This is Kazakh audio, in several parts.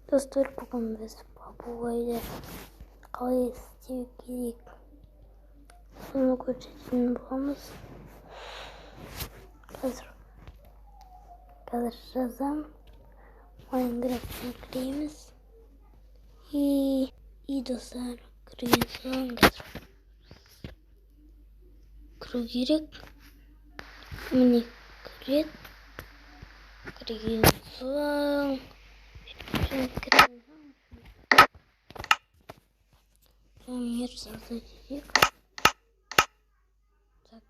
Достар, бүгін біз папугайды қалай істеу керек соны көрсететін боламыз. Қазір жазам. Майнкрафтқа кіреміз. И достар, кірген соң қазір кіру керек. Міне кірген соң мир создать керек. Так,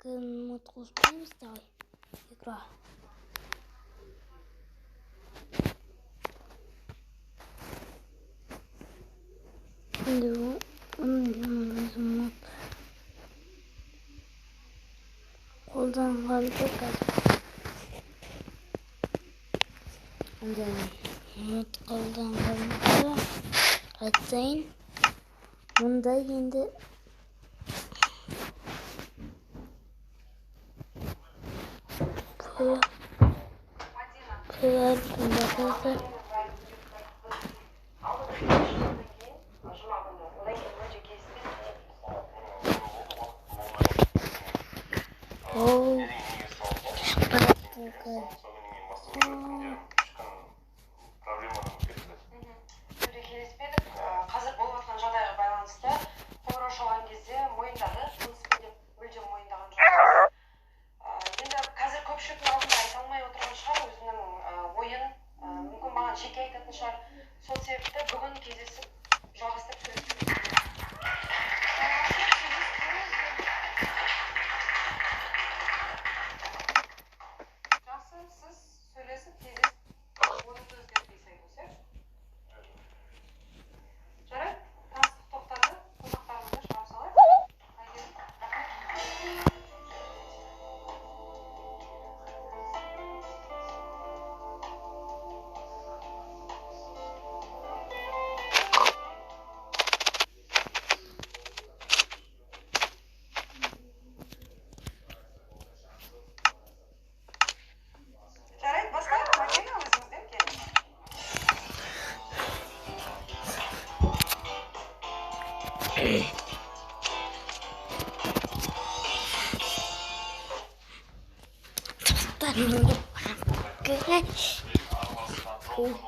мод успеем ставить игра. Қолданғанды мод қолданғанды айтайын. Мұнда енді қазір болып жатқан жағдайға байланысты қоңырау шалған кезде мойындады, принципінде мүлдем мойындаған жоқ. Енді қазір көпшіліктің алдында айта алмай отырған шығар өзінің ойын, мүмкін маған жеке айтатын шығар. Сол себепті бүгін кездесіп жалғастырып сөйлесіп жақсы, сіз сөйлесіп кездесіп ойыңызды өзгертпейсіз айтыңыз, жарайды, таныстық тоқтады, қонақтарымызды шығарып салайық. Жарайды, бастайық, Мәдина, өзіңізден келіңіз.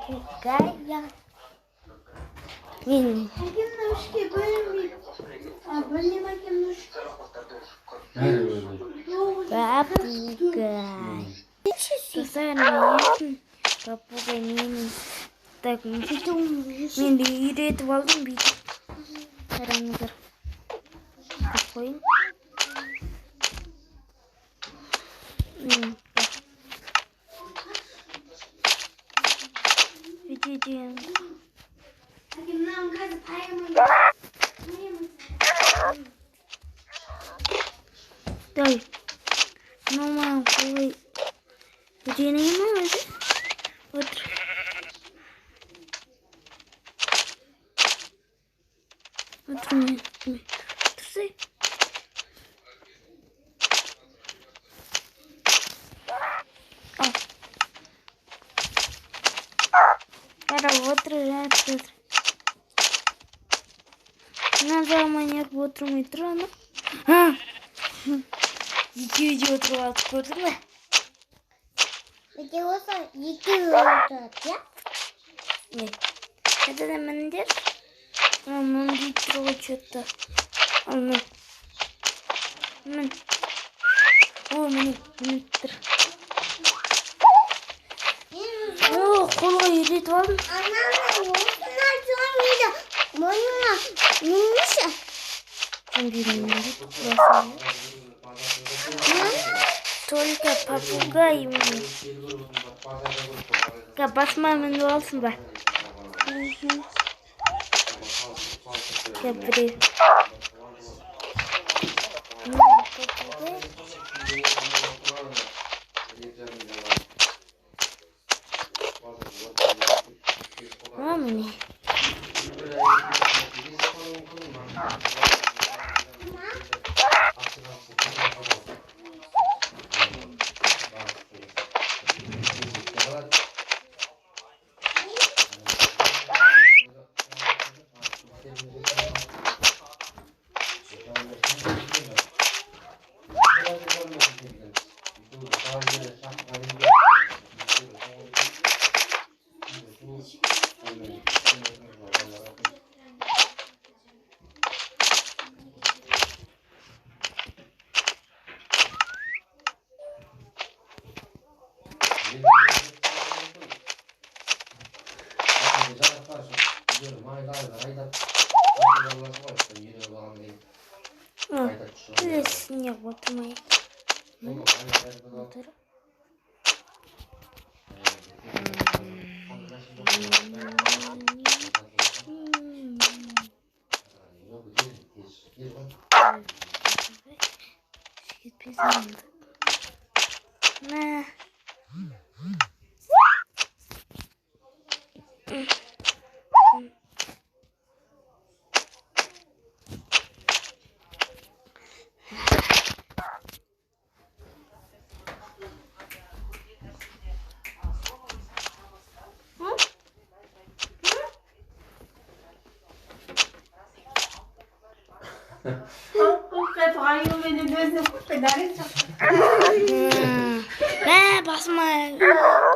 Попугая. Немножко больно. А больно немножко. Попугай. Попугай менің. Так, мен де үйретіп алдым бүйтіп. Қараңыздар. Қойын. Видите? Мынаны қазір паймын. Дай. Мама, қой. Видение ма өзі? Отыр. Отырмай. Тұрсай. Кара, отыр, жатыр. Мына маньяк отырмай тұр, ана. Екеуі де отырып алып көрдің бе? Екеуі отырады, я? Не. Қайда міндер? Міндей тұр ғой что-то. Ал мін. Міне тұр. Қолға үйретіп алдым. Осына жоймейді. Мойныңа мінмеші. Только попугай мне. Басма мініп алсын ба? Кәпірі. Міне. снег вот мой. Отыр. Кетпесем. На.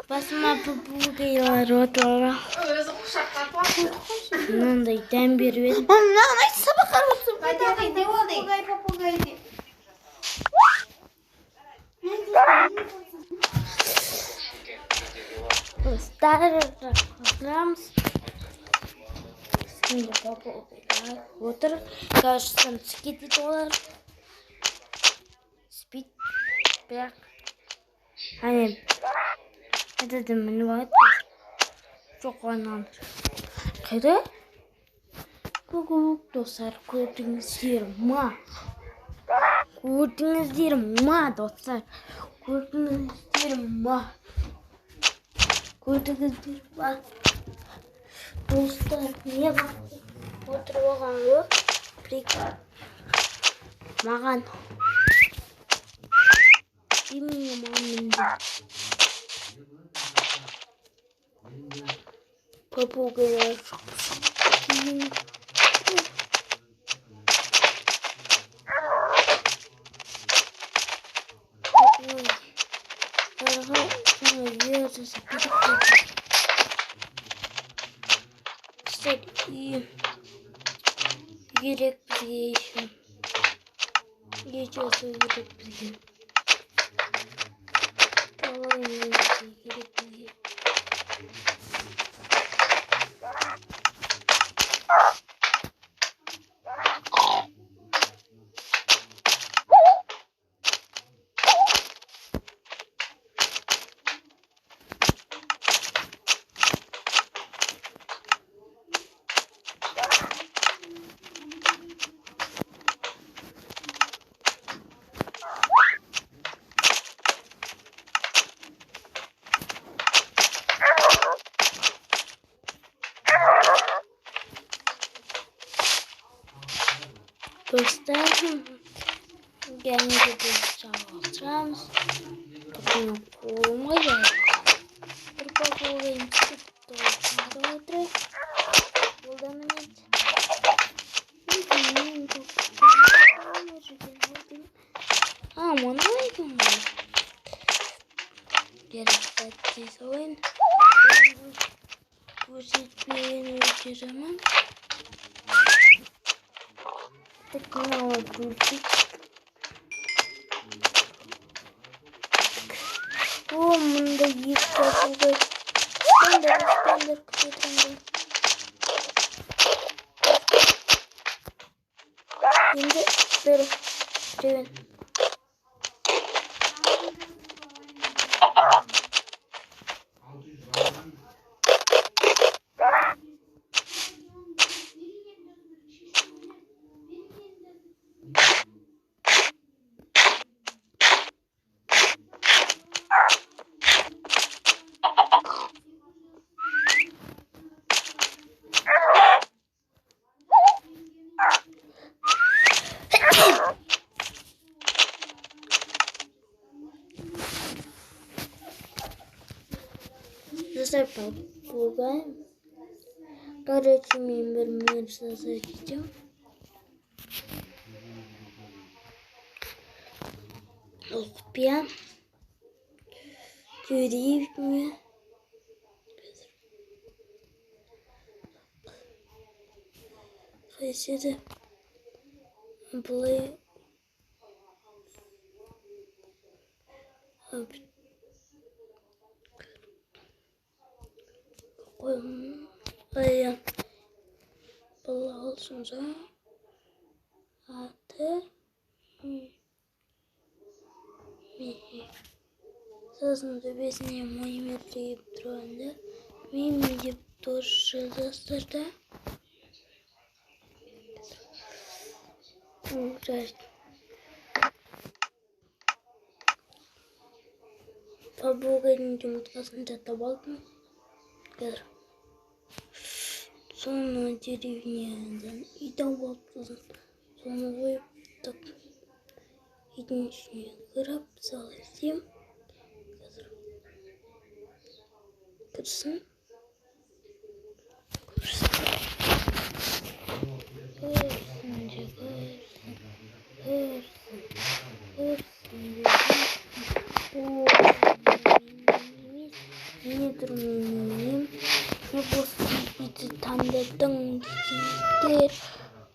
Басыма попугайлар отыр. Мындай дәм беріп едім. Мынаған айтшы сабаққа отырсын. Попугай деп. Достар қыздырамыз. Şimdi попугайлар отыр. Кажется, кетеді олар. Спит. Бірақ. Әне. Әдеді мініп алады. Жоқ ойнан. Қайда? Көк достар, көрдіңіздер ма? Көрдіңіздер ма, достар? Көрдіңіздер ма? Көрдіңіздер ма? Достар, не бар? Отырып алған ғой. Маған. Именно мамынды. Попугайлар кейін. Керек бізге еще. Ечесі керек бізге. Талай керек бізге. Dostlar, gelmedi biz çalışacağız. Kapının koluma geldi. Bir babuğayım çıktı. Orada oturuyor. Burada mı ne? Ama ne yapayım ben? Gerekli oyun. Bu zilbini uçuramam. Tıkına oturduk. Bunda yıkıldı. Standart kıtırdı. Şimdi böyle çevir. Достар, попугай. Короче, мен бір мир создать хотел. Успеем. Көрейік ме? Қайседі? Бұлай. Аян. Бұл алсынса. Аты. таудың төбесіне мойнымен тіреп тұрғанда меме деп дос жазасыздар да. Побугайдың жұмыртқасын жаттап алдым. Қазір соны деревнядан үй тауып алыппын. Соны қойып так үйдің ішіне кіріп салсам қазір кірсін. Не тұрмайым, не босын үйді таңдадың дегендер,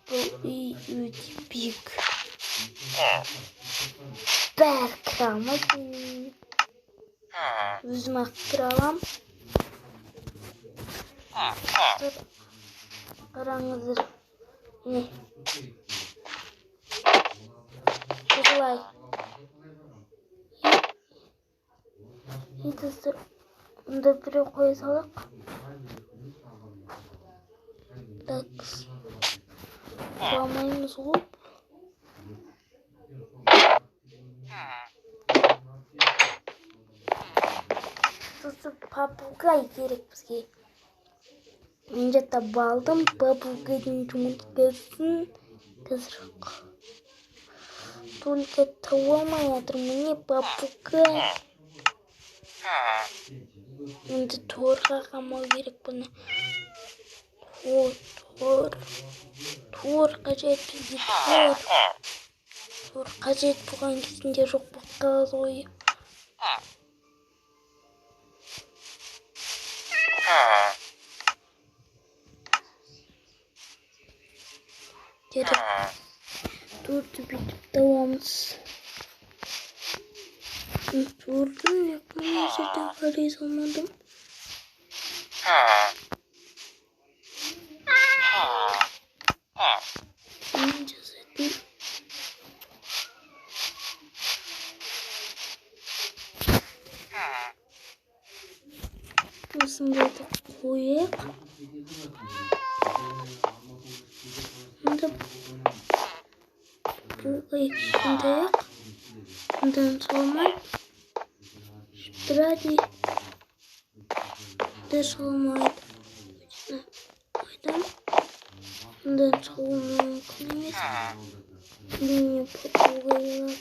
бұл үй өте биік. Бәрі кіре алмайды. Өзім ақ кіре алам. Қараңыздар. Міне. Осылай. Етіздер. Мұнда біреу қоя салақ. Так. Құламаймыз ғой. Сосын папугай керек бізге. Мен жаттап алдым. Папугайдың жұмыртқасын қазір только таба алмай жатырмын. Не папугай. Енді торға қамау керек бұны. Тор қажет бізге, тор қажет болған кезінде жоқ болып қалады ғой. Керек. Торды бүйтіп табамыз. Тордың мына жерден қарай салмадым. Мен жасайтын. Осындайды қояйық. Мұнда бұлғай кішкентайық. Мұндан салмай. Ради да салмайды. Қойдам. Мұндан салу мүмкін емес. Міне папугайларға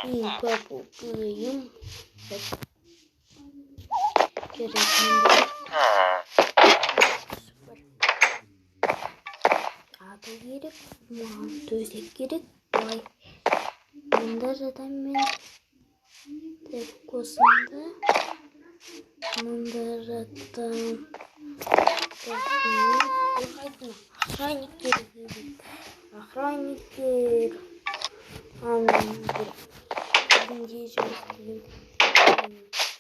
Ini papugayım. Gereken süper. Abi gerek, tösek gerek. Vay. Bunda zaten ben tepkosunda. Bunda zaten охранник gerek. Охранниктер. Бүгінде жұмыс істеген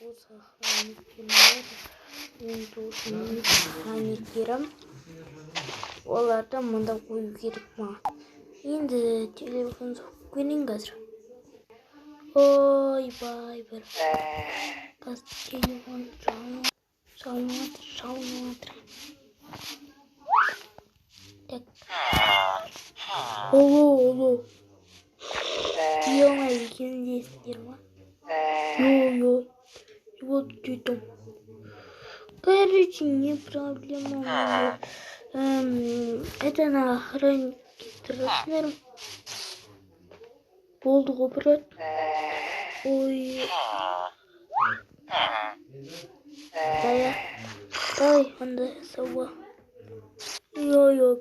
осы охранниктерім. Мен досымның охранниктерім. Оларды мұнда қою керек ма? Енді телефон соғып көрейін қазір. Ойбай бір. Қазір телефон шалыныватыр. Так. Оло. Дей алмай екенін десіңдер ма? проблема у меня. Это на охране трансфером. Болды ғой, брат. Ой. Давай, анда сауа.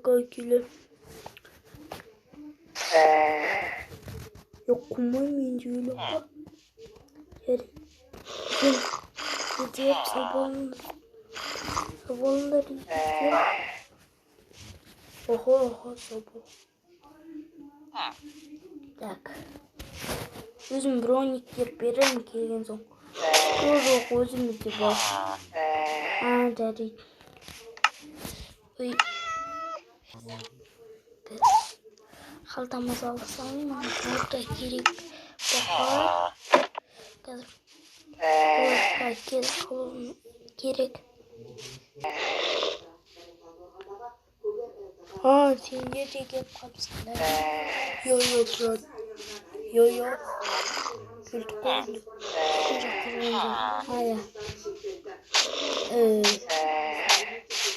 Как келем. Қумай мен жейлі ға. Едеп сабалындар едеп. Ого, сабал. Так. Өзім брониктер берем келген соң. Жоқ, өзімізде бар. Жарайды. Ой. Қалтамыз алсам, орта керек. Бақылар. Қазір. Орта керек. Сендер де кеп қапсыңдар. Брат. Өлтіп қойдым.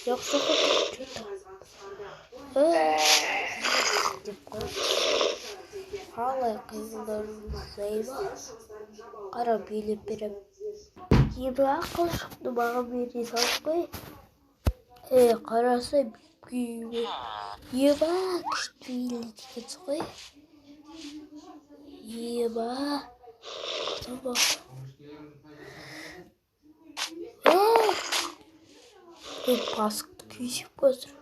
Жоқ, что-то. Қалай қиылдар зайба. Қара билеп берем. Ебі ақыл шықты баға бере салып қой. Қараса бейбе. Еба күшті билет екенсі қой. Еба. Қыта пасықты күйсіп көзір.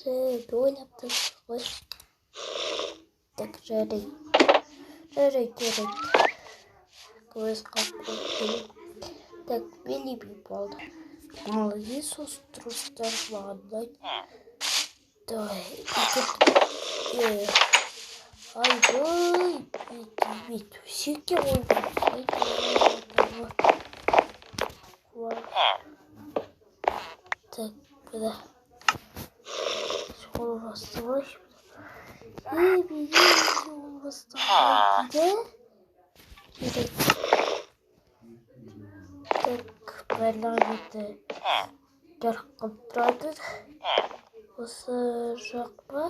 Ойлаптың ғой. Так, жарайды. Көз қаққой келіп. Так, белебей болды. Молодец, остростар бағандай. Давай, ай, төсекке қойдым. Так, куда? Школу басталай. Школу басталай. Керек. Так, байлағыды жарық қылып тұрады. Осы жаққа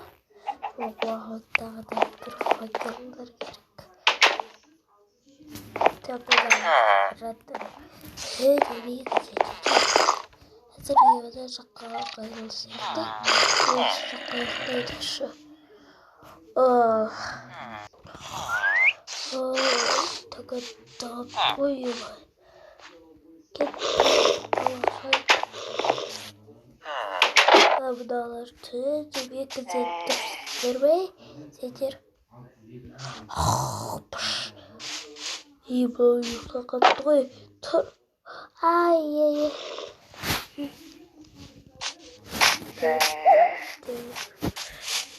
уағыттағы да бір факелдар керек. Тәпілер жатыр. Әзір еуді жаққа қайыл сияқты. Осы жаққа еқтайдықшы. Тағаттап қойылай. Бұдаларды тебе күзеттірбей сетер. Бұл ұйыққа қатты ғой. Тұр. Ай.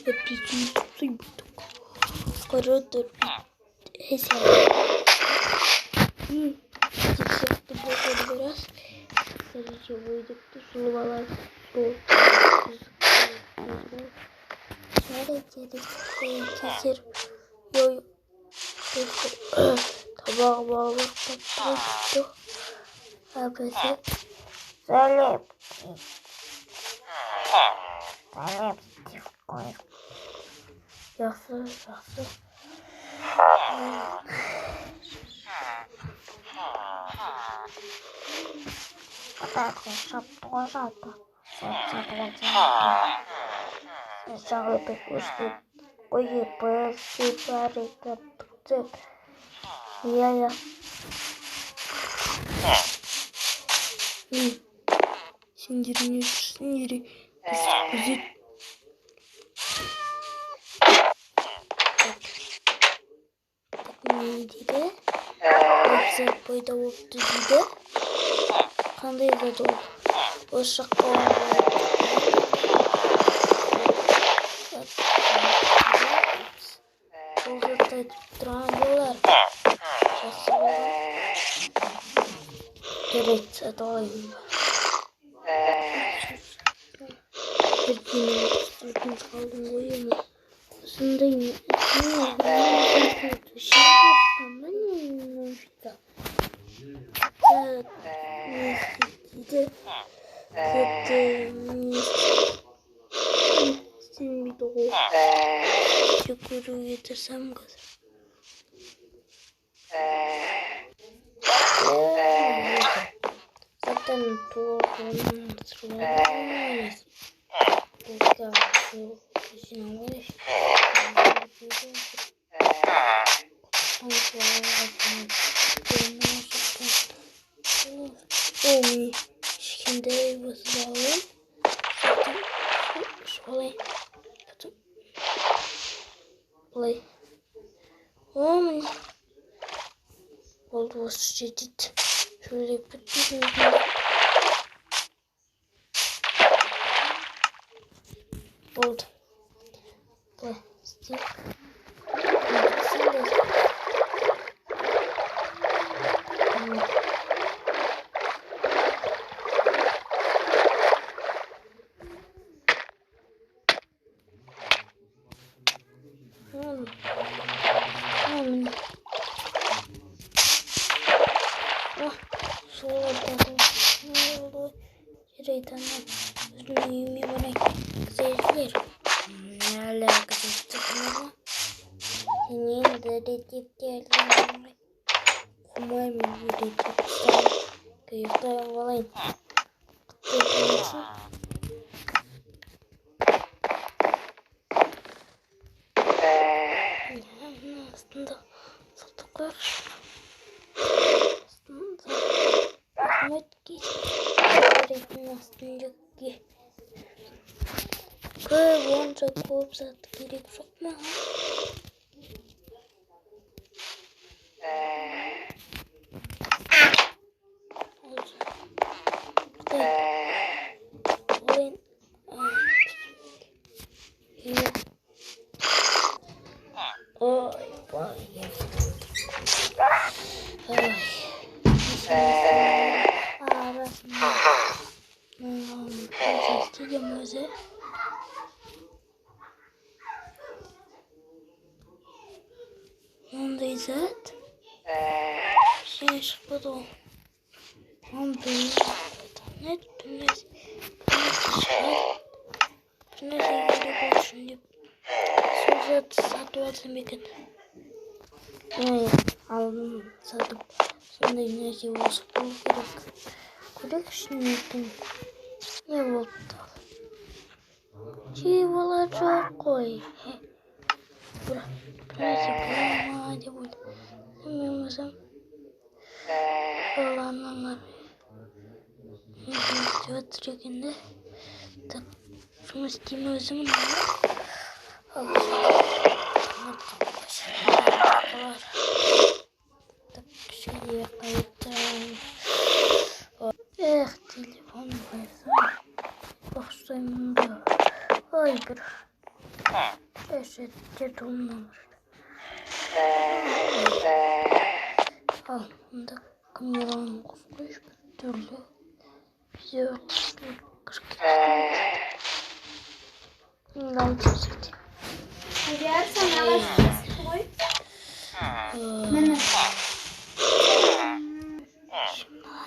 Әптесін бұдық. Қарадыр. Сияқты болған біраз. Қазірше ойдықты сұлып алады. Кесер. Табағы балыр қапты. Әбісі. Сәлем деп қойып. Жақсы. Қатақын шапты ғой жалпы. Сағыды көштеп қойып бар екіпті. Иә. Сендер не жүрсіңдер? Күзет. Не дейді? Веб-сайт пайда болыпты дейді. Қандай зат ол? Осы жаққа ол затты айтып тұрған болар. Жақсы болар. Керек саталайын бар. Бірден қалдым ғой ема. Осындай не oldu o. Yukarı getirsem kadar. Zaten tuğlanın sıralamayız. Burada şu işin alış. Oy, şimdi basalım. Şöyle, play. Oy, oldu şiddet. Şöyle bitti. Oldu. Play. Stick. Aslında satıklar Ahmet ki aslında ki bonca kop sat gerek yok mu? Onda izat. Şey çıkmadı o. Onda ne tünez. Tünez ilgili konuşun. Sözat satı mekan. Aldım satıp. Sonra yine şey olsa gerek. Gerek şimdi ne oldu? Şey olacak koy. Bırak. Hadi bul. Bilmiyorsam olanlar götürüyorken tak şunu Steam özümün tak şeye kayıttan telefon koysam bakayım da ay bırak eşittir olmamış. Al, bunda kameranın koymuş bir türlü. Bize bir 42. Bundan çıksın. Hadi sen yavaş koy.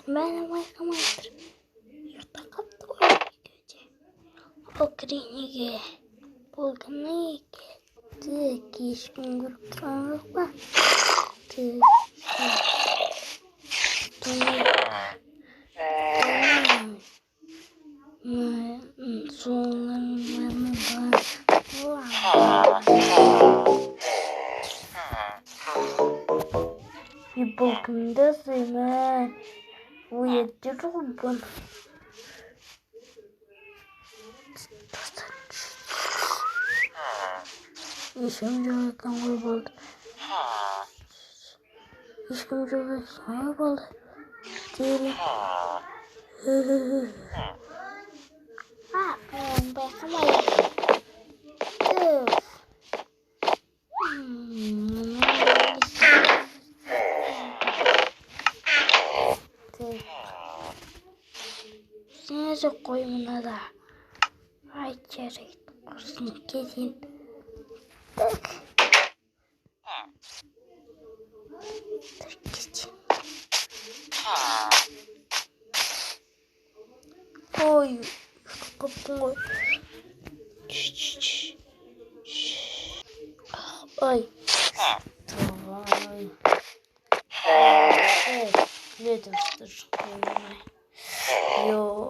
Ben baykamaydır. Yurtta kaptı var. O krinige. Bulgamı tık işin gruptan bakma. Tık. Bir bakımdasın ha. Bu yeter oğlum. İşim çocuktan kayboldu. İşim çocuktan kayboldu. Değilim. Ben bakamayım. Neyse koyumuna da. Ay içeri kursunu gezeyim. Oy, kapım oy. Ay. Tamam. Evet. Ne de çıktı. Yo.